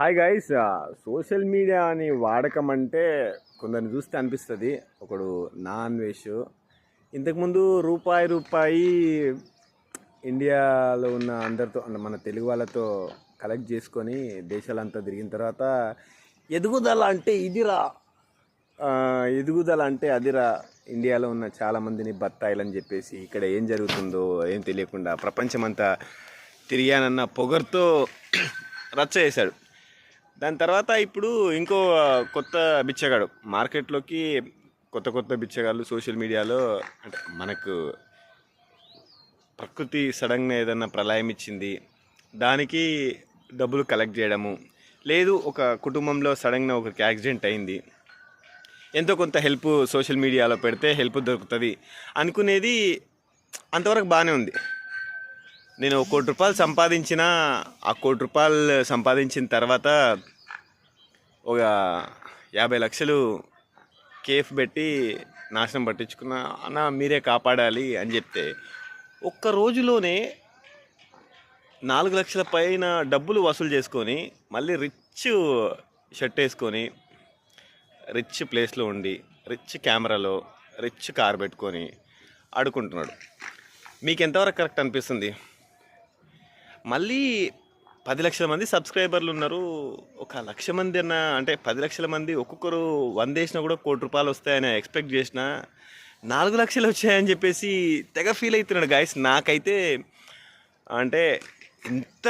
Hi guys, social మీడియాని వాడకం అంటే కొందరిని చూస్తే అనిపిస్తుంది ఒకడు నాన్ వెజ్ ఇంతకుముందు రూపాయి ఇండియాలో ఉన్న అందరితో అంటే మన తెలుగు వాళ్ళతో కలెక్ట్ చేసుకొని దేశాలంతా తిరిగిన తర్వాత ఎదుగుదల అంటే ఇదిరా, ఎదుగుదల అంటే అదిరా, ఇండియాలో ఉన్న చాలామందిని బత్తాయిలని చెప్పేసి ఇక్కడ ఏం జరుగుతుందో ఏం తెలియకుండా ప్రపంచమంతా తిరిగానన్న పొగరుతో రచ్చ చేశాడు. దాని తర్వాత ఇప్పుడు ఇంకో కొత్త బిచ్చగాడు మార్కెట్లోకి, కొత్త బిచ్చగాళ్ళు సోషల్ మీడియాలో. అంటే మనకు ప్రకృతి సడన్గా ఏదన్నా ప్రళయం ఇచ్చింది, దానికి డబ్బులు కలెక్ట్ చేయడము, లేదు ఒక కుటుంబంలో సడన్గా ఒకరికి యాక్సిడెంట్ అయింది, ఎంతో కొంత హెల్ప్ సోషల్ మీడియాలో పెడితే హెల్ప్ దొరుకుతుంది అనుకునేది అంతవరకు బాగానే ఉంది. నేను 1 కోటి రూపాయలు సంపాదించిన, ఆ 1 కోటి రూపాయలు సంపాదించిన తర్వాత ఒక 50 లక్షలు కేఫ్ పెట్టి నాశనం పట్టించుకున్న అన్న మీరే కాపాడాలి అని చెప్తే ఒక్క రోజులోనే 4 లక్షల పైన డబ్బులు వసూలు చేసుకొని మళ్ళీ రిచ్ షర్ట్ వేసుకొని రిచ్ ప్లేస్లో ఉండి రిచ్ కెమెరాలో రిచ్ కార్ పెట్టుకొని ఆడుకుంటున్నాడు. మీకు ఎంతవరకు కరెక్ట్ అనిపిస్తుంది? మళ్ళీ 10 లక్షల మంది సబ్స్క్రైబర్లు ఉన్నారు, 1 లక్ష మంది అన్న, అంటే 10 లక్షల మంది ఒక్కొక్కరు 100 వేసినా కూడా 1 కోటి రూపాయలు వస్తాయని ఎక్స్పెక్ట్ చేసిన 4 లక్షలు వచ్చాయని చెప్పేసి తెగ ఫీల్ అవుతున్నాడు గాయస్. నాకైతే అంటే ఇంత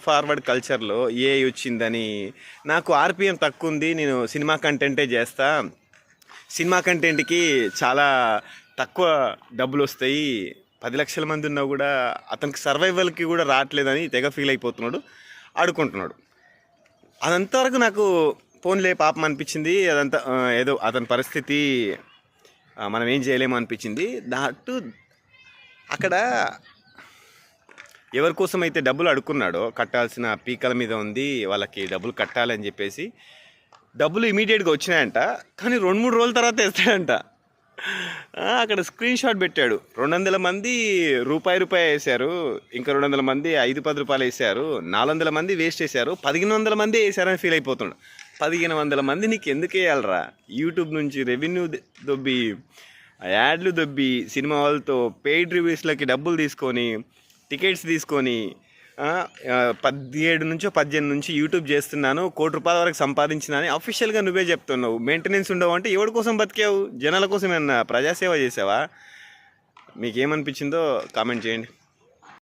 ఫార్వర్డ్ కల్చర్లో ఏ వచ్చిందని, నాకు ఆర్పిఎం తక్కువ ఉంది, నేను సినిమా కంటెంటే చేస్తా, సినిమా కంటెంట్కి చాలా తక్కువ డబ్బులు వస్తాయి, 10 లక్షల మంది ఉన్నా కూడా అతనికి సర్వైవల్కి కూడా రావట్లేదని తెగ ఫీల్ అయిపోతున్నాడు, ఆడుకుంటున్నాడు. అదంతవరకు నాకు ఫోన్లే పాపం అనిపించింది. అదంతా ఏదో అతని పరిస్థితి మనం ఏం చేయలేము అనిపించింది. దాటు అక్కడ ఎవరి కోసం అయితే డబ్బులు అడుక్కున్నాడో, కట్టాల్సిన పీకల మీద ఉంది, వాళ్ళకి డబ్బులు కట్టాలని చెప్పేసి డబ్బులు ఇమీడియట్గా వచ్చినాయంట. కానీ 2-3 రోజుల తర్వాత వేస్తాడంట. అక్కడ స్క్రీన్ షాట్ పెట్టాడు. 200 మంది రూపాయి వేశారు, ఇంకా 200 మంది 5-10 రూపాయలు వేశారు, 400 మంది వేస్ట్ చేశారు, 1500 మంది వేశారని ఫీల్ అయిపోతున్నాడు. 1500 మంది నీకు ఎందుకు వేయాలరా? యూట్యూబ్ నుంచి రెవెన్యూ దొబ్బి, యాడ్లు దొబ్బి, సినిమా వాళ్ళతో పెయిడ్ రివ్యూస్లకి డబ్బులు తీసుకొని, టికెట్స్ తీసుకొని 17 నుంచి యూట్యూబ్ చేస్తున్నాను, 1 కోటి రూపాయల వరకు సంపాదించిన అని అఫీషియల్గా నువ్వే చెప్తున్నావు. మెయింటెనెన్స్ ఉండవు అంటే ఎవరి కోసం బతికావు? జనాల కోసం ఏమన్నా ప్రజాసేవ చేసావా? మీకేమనిపించిందో కామెంట్ చేయండి.